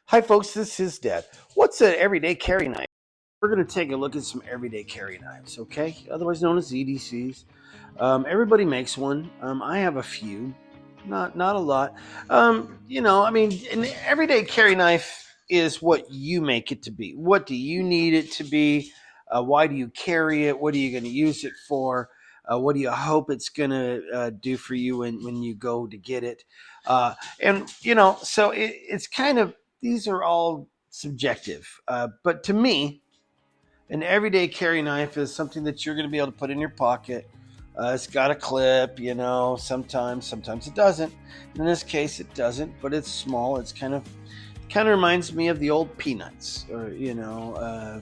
Hi, folks. This is Dad. What's an everyday carry knife? We're going to take a look at some everyday carry knives, okay? Otherwise known as EDCs. Everybody makes one. I have a few, not a lot. An everyday carry knife is what you make it to be. What do you need it to be? Why do you carry it? What are you going to use it for? What do you hope it's going to do for you when you go to get it? It's kind of, these are all subjective. But to me, an everyday carry knife is something that you're going to be able to put in your pocket. It's got a clip, sometimes it doesn't. In this case, it doesn't, but it's small. It's kind of reminds me of the old peanuts, or the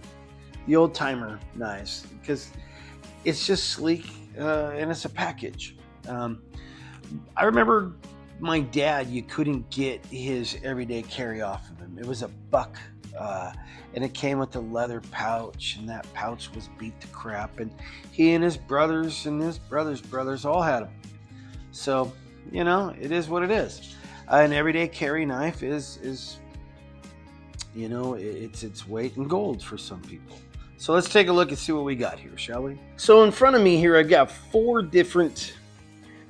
old timer knives, because it's just sleek, and it's a package. I remember my dad, you couldn't get his everyday carry off of him. It was a buck, and it came with a leather pouch, and that pouch was beat to crap. And he and his brothers and his brothers all had them. So, it is what it is. An everyday carry knife is it's its weight in gold for some people. So let's take a look and see what we got here, shall we? So in front of me here, I've got 4 different,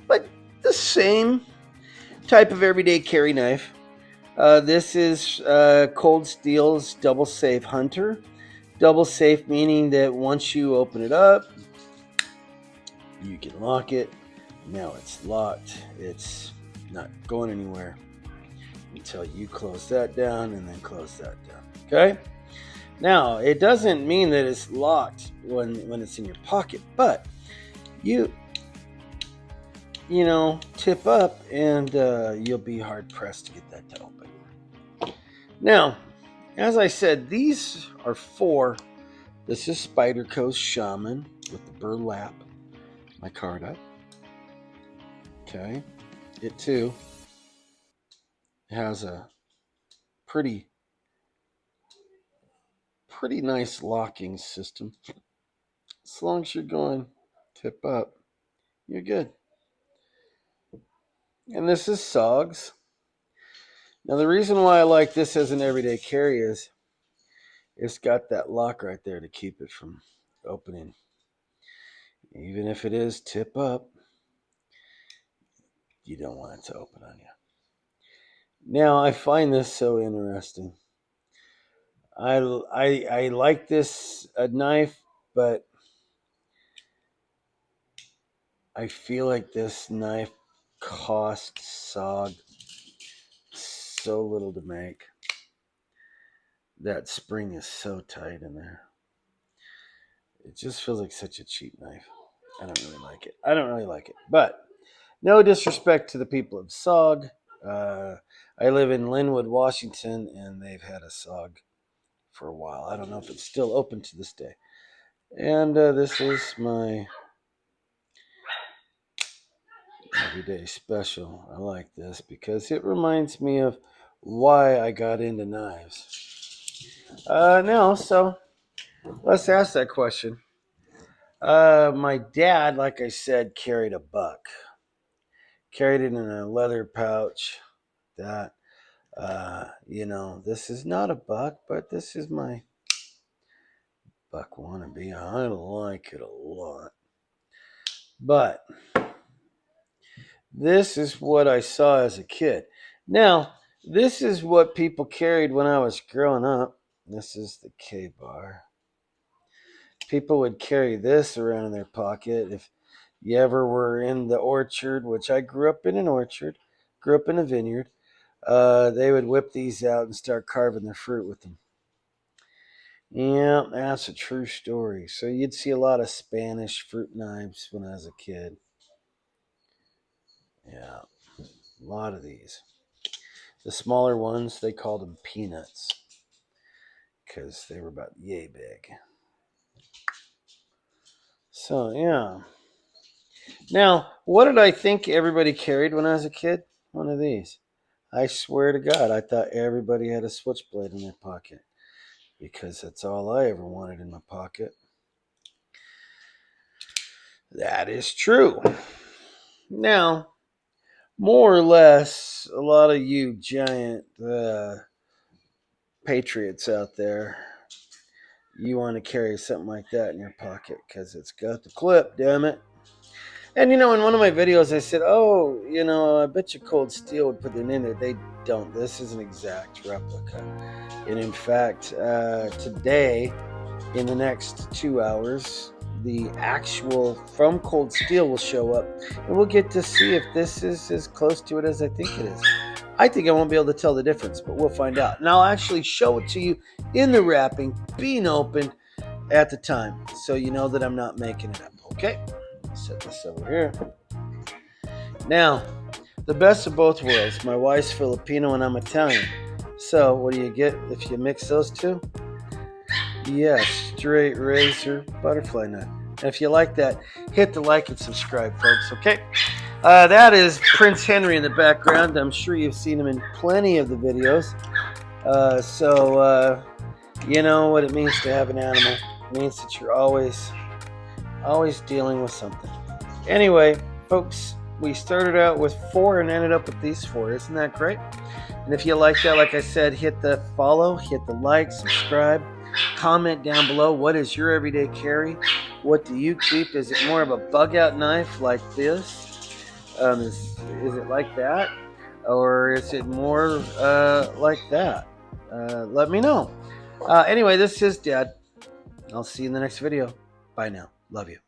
but the same type of everyday carry knife. This is Cold Steel's Double Safe Hunter. Double safe meaning that once you open it up, you can lock it. Now it's locked. It's not going anywhere until you close that down and then close that down. Okay? Now, it doesn't mean that it's locked when it's in your pocket, but you tip up and you'll be hard pressed to get that to open. Now, as I said, these are 4. This is Spyderco's Shaman with the burlap micarta. Okay. It too has a pretty nice locking system. As long as you're going tip up, you're good. And this is SOG's. Now, the reason why I like this as an everyday carry is it's got that lock right there to keep it from opening. Even if it is tip up, you don't want it to open on you. Now, I find this so interesting. I like this knife, but I feel like this knife costs SOG so little to make. That spring is so tight in there. It just feels like such a cheap knife. I don't really like it. But no disrespect to the people of SOG. I live in Linwood, Washington, and they've had a SOG for a while. I don't know if it's still open to this day. And this is my everyday special. I like this because it reminds me of why I got into knives. So let's ask that question. My dad, like I said, carried a buck. Carried it in a leather pouch. That, this is not a buck, but this is my buck wannabe. I like it a lot. But this is what I saw as a kid. Now, this is what people carried when I was growing up. This is the K-bar. People would carry this around in their pocket. If you ever were in the orchard, which I grew up in an orchard, grew up in a vineyard, they would whip these out and start carving their fruit with them. Yeah, that's a true story. So you'd see a lot of Spanish fruit knives when I was a kid. Yeah, a lot of these. The smaller ones, they called them peanuts because they were about yay big. So, yeah. Now, what did I think everybody carried when I was a kid? One of these. I swear to God, I thought everybody had a switchblade in their pocket because that's all I ever wanted in my pocket. That is true. Now, more or less, a lot of you giant patriots out there, you want to carry something like that in your pocket because it's got the clip, damn it. And in one of my videos, I said, oh, I bet you Cold Steel would put it in there. They don't. This is an exact replica. And in fact, today, in the next 2 hours, the actual from Cold Steel will show up. And we'll get to see if this is as close to it as I think it is. I think I won't be able to tell the difference, but we'll find out. And I'll actually show it to you in the wrapping, being opened at the time. So you know that I'm not making it up, okay? Set this over here. Now, the best of both worlds. My wife's Filipino and I'm Italian. So, what do you get if you mix those two? Yes, straight razor butterfly knife. And if you like that, hit the like and subscribe, folks, okay? That is Prince Henry in the background. I'm sure you've seen him in plenty of the videos. So, you know what it means to have an animal. It means that you're always dealing with something. Anyway, folks, we started out with 4 and ended up with these 4. Isn't that great? And if you like that, like I said, hit the follow, hit the like, subscribe, comment down below. What is your everyday carry? What do you keep? Is it more of a bug out knife like this? Is it like that? Or is it more like that? Let me know. Anyway, this is Dad. I'll see you in the next video. Bye now. Love you.